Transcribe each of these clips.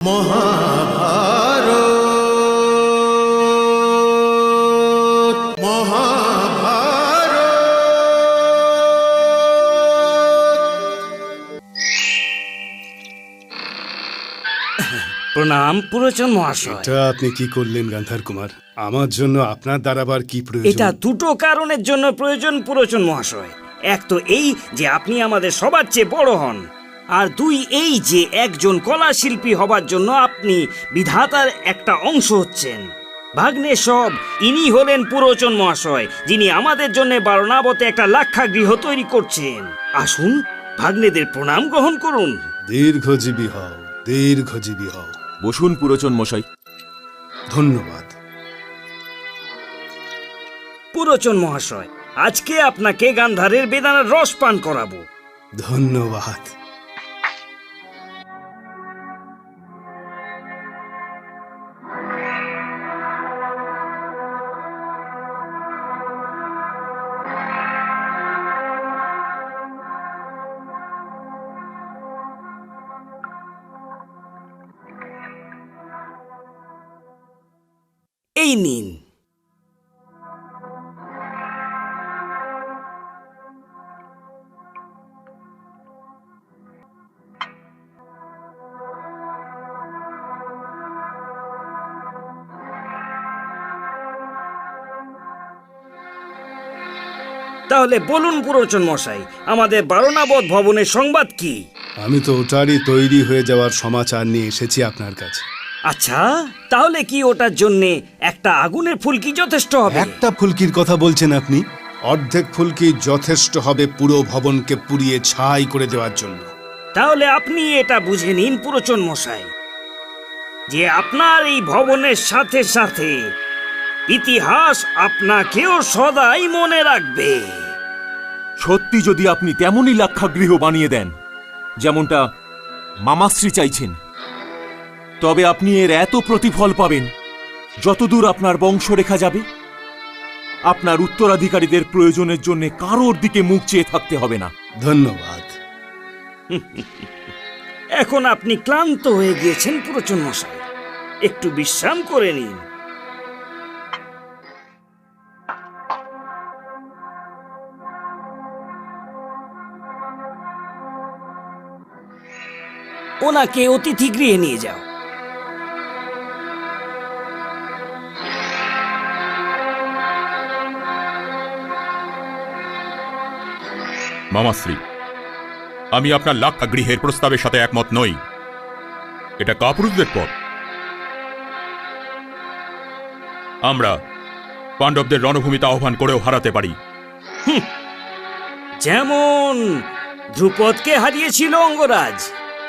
মহাভারত প্রণাম পুরোচন মহাশয়। এটা আপনি কি করলেন গান্ধার কুমার? আমার জন্য আপনার দাঁড়াবার কি প্রয়োজন? এটা দুটো কারণের জন্য প্রয়োজন পুরোচন মহাশয়। এক তো এই যে আপনি আমাদের সবার চেয়ে বড় হন, আর দুই এই যে একজন কলা শিল্পী হবার জন্য আপনি বিধাতার একটা অংশ হচ্ছেন। ভাগ্নে সব ইনি হলেন পুরোচন মহাশয়, যিনি আমাদের জন্য বারণাবতে একটা লাক্ষাগৃহ তৈরি করছেন। আসুন ভাগ্নেদের প্রণাম গ্রহণ করুন। দীর্ঘজীবী হও, দীর্ঘজীবী হও। বসুন পুরোচন মশাই। ধন্যবাদ। পুরোচন মহাশয়, আজকে আপনাকে গান্ধারের বেদানার রস পান করাবো। ধন্যবাদ। এই নিন। তাহলে বলুন পুরোচন মশাই, আমাদের বারণাবত ভবনের সংবাদ কি? আমি তো ওটারই তৈরি হয়ে যাওয়ার সমাচার নিয়ে এসেছি আপনার কাছে। আচ্ছা, তাহলে কি ওটার জন্য একটা আগুনের ফুলকি যথেষ্ট হবে? একটা ফুলকির কথা বলছেন আপনি? অর্ধেক ফুলকি যথেষ্ট হবে পুরো ভবনকে পুড়িয়ে ছাই করে দেওয়ার জন্য। তাহলে আপনি এটা বুঝে নিন পুরোচন মশাই, যে আপনার এই ভবনের সাথে সাথে ইতিহাস আপনাকেও সদাই মনে রাখবে। সত্যি যদি আপনি তেমনই লাক্ষাগৃহ বানিয়ে দেন যেমনটা মামাশ্রী চাইছেন, তবে আপনি এর এত প্রতিফল পাবেন, যতদূর আপনার বংশরেখা যাবে আপনার উত্তরাধিকারীদের প্রয়োজনের জন্য কারোর দিকে মুখ চেয়ে থাকতে হবে না। ধন্যবাদ। এখন আপনি ক্লান্ত হয়ে গিয়েছেন পুরোচন মশাই, একটু বিশ্রাম করে নিন। ওনাকে অতিথি গৃহে নিয়ে যাও। মামাশ্রী, আমি আপনার লাক্ষাগৃহের প্রস্তাবের সাথে একমত নই। এটা কাপুরুষদের পথ। আমরা পাণ্ডবদের রণভূমিতে আহ্বান করেও হারাতে পারি। যেমন ধ্রুপদকে হারিয়েছিল অঙ্গরাজ।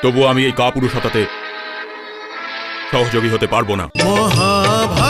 তবু আমি এই কাপুরুষতাতে সহযোগী হতে পারবো না। মহাভারত